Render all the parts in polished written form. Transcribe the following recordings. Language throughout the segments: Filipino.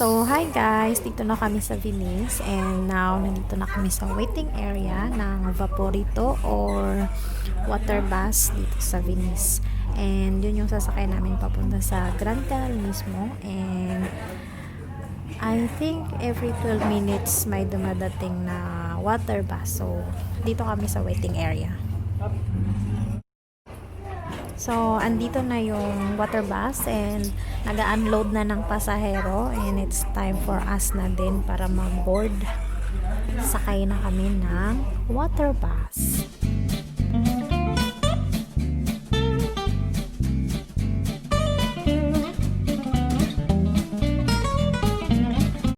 So, hi guys! Dito na kami sa Venice and now nandito na kami sa waiting area ng Vaporito or water bus dito sa Venice. And yun yung sasakay namin papunta sa Grand Canal mismo, and I think every 12 minutes may dumadating na water bus. So, dito kami sa waiting area. So, andito na yung water bus and nag-unload na ng pasahero and it's time for us na din para mag-board. Sakay na kami ng water bus.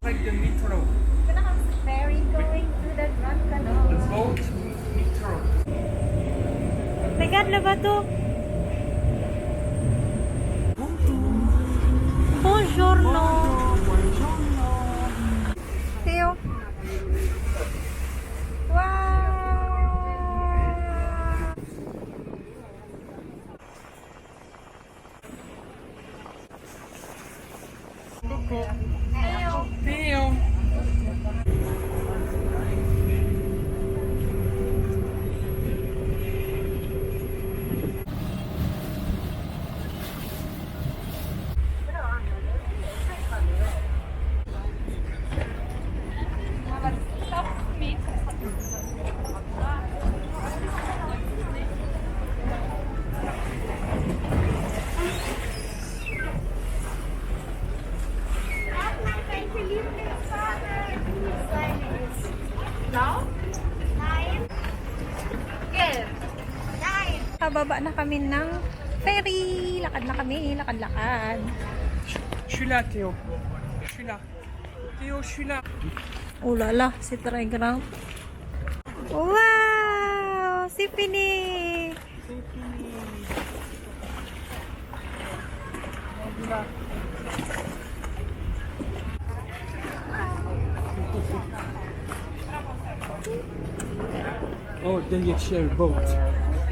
Like the metro. Ferry going to the Grand Canal. The boat metro. Tagat na ba to? Buongiorno! Teo! Wow! Theo. Kababa na kami ng ferry. Lakad na kami. Lakad-lakad. Je suis là, Théo. Je suis là. Théo, je suis là. Oh là là, c'est très grand. Wow! C'est fini! C'est fini. Oh, then you share boat.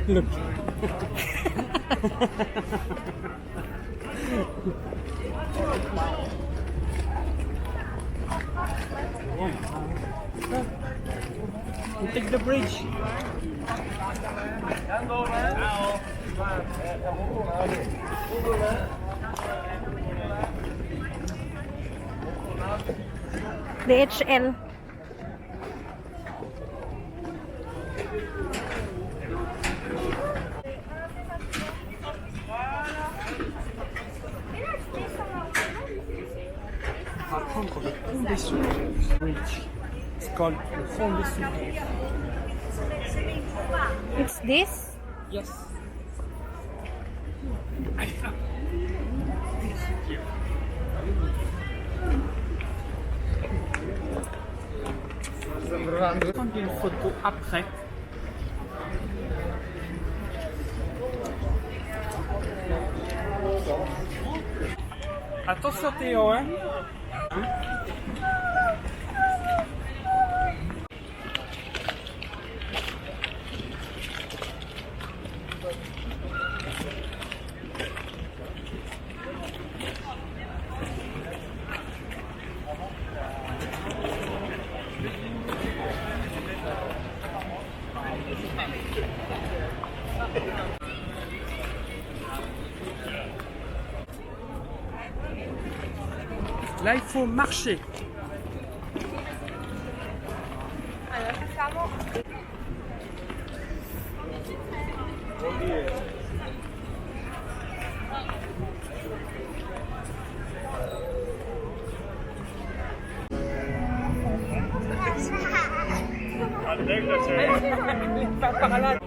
Look. You take the bridge. DHL. Par contre, le pont des soupes, bridge. It's called the pont des soupes. It's this? Yes. Prendre une photo après. Attention Théo, hein. Là, il faut marcher. Papakalan.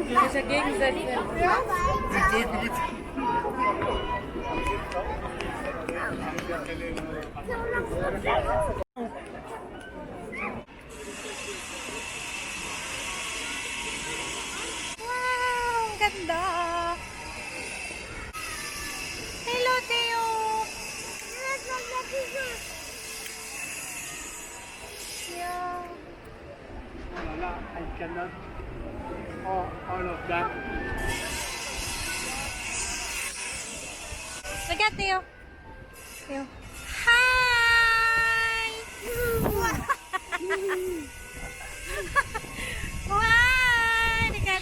Diese Gegensätze. Wow! Ganda! Hello, Theo! Yeah. I cannot. All of that. Look at Theo. Theo. Hi! Wow! Look at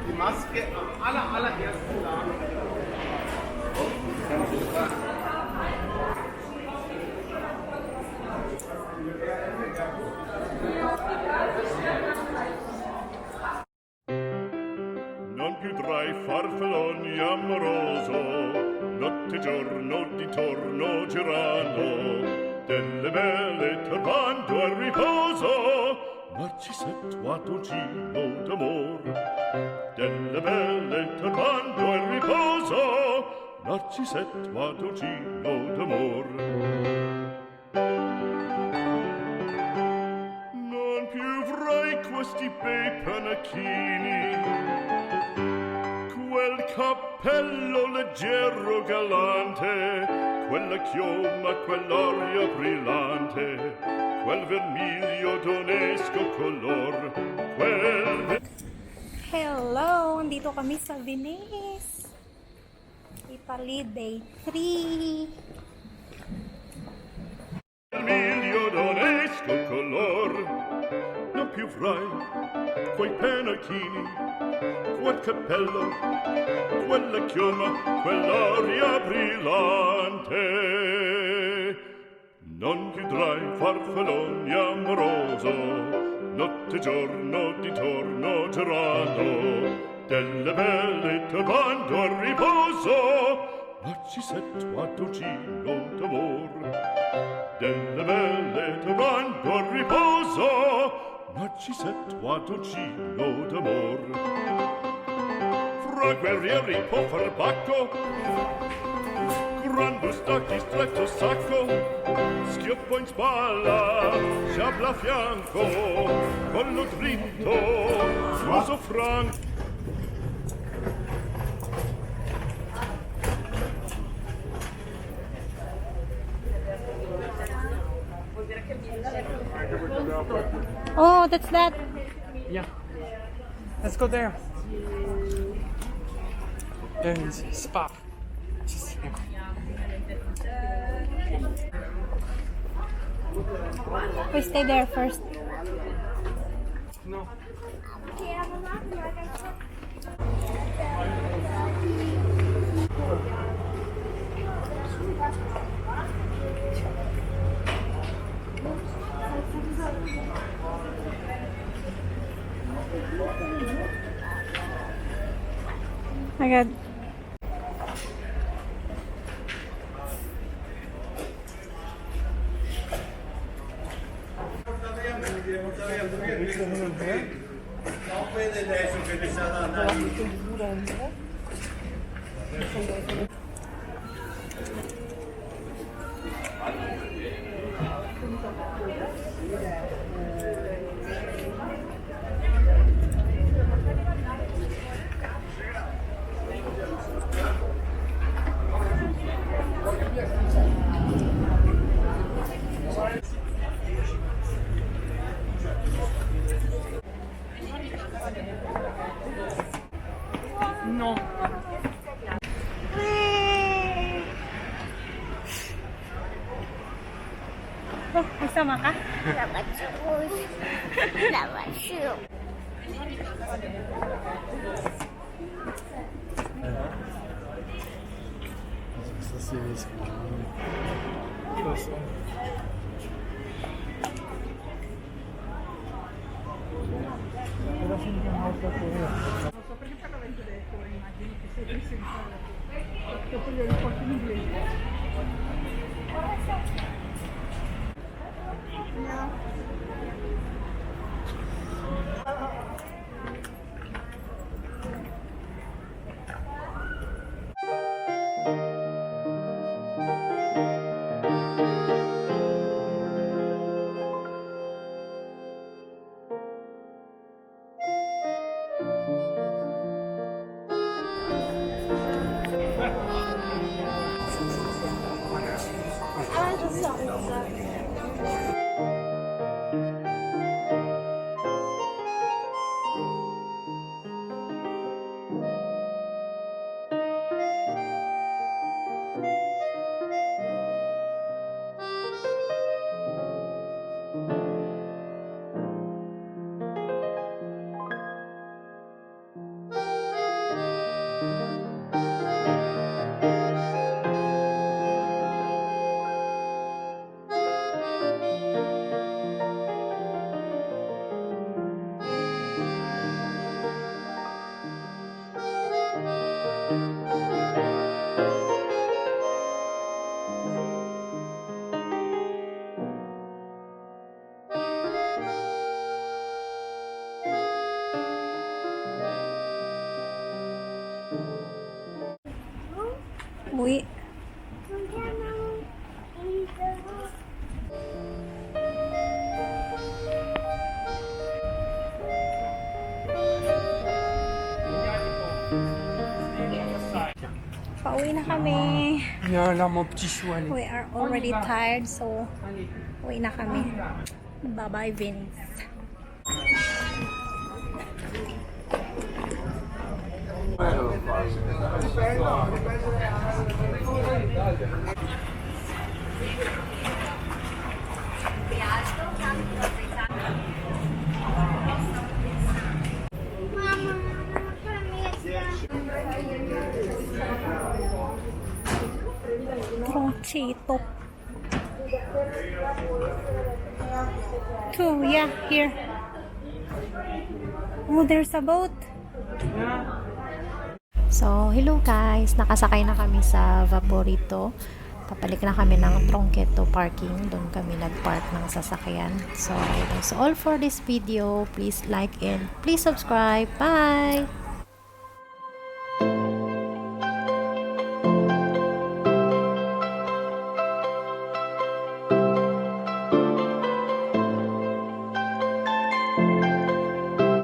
Die Maske am allerersten Tag. Non più tra i farfalloni amoroso, notte e giorno di torno girando, delle belle turbando al riposo, Narcisetto a dolcino d'amor. Delle belle turbando al riposo, Narcisetto a dolcino d'amor. Non più avrai questi bei panacchini, quel cappello leggero galante, quella chioma, quell'aria brillante, quel vermiglio d'onesco color, quel Hello! Andito kami sa Venice. Italy Day 3. vermiglio d'onesco color. Non più avrai quei pennacchini, quel cappello, quella chioma, quell'aria brillante. Non più drai farfalloni amoroso, notte e giorno di torno girando, delle belle turbando al riposo, Narcisetto a dolcino d'amor. Delle belle turbando al riposo, Narcisetto a dolcino d'amor. Fra guerrieri può far bacco, grande stacchi, stretto sacco, schioppo in spalla, sciabla a fianco, collo dritto, muso franco. Oh, that's that. Yeah. Let's go there. There is a spa. Just here. We stay there first. No. My God. No. Oh, magsama ka? Das hier ist close. Uy. Pauwi na kami. Viens là, mon petit chou, allez. We are already tired, so uwi na kami. Bye-bye, Venice. Chito. Two, yeah, here. Oh, there's a boat. So, hello guys. Nakasakay na kami sa Vaporito. Papalik na kami ng Tronqueto parking. Doon kami nag-park ng sasakyan. So, that's all for this video. Please like and please subscribe. Bye!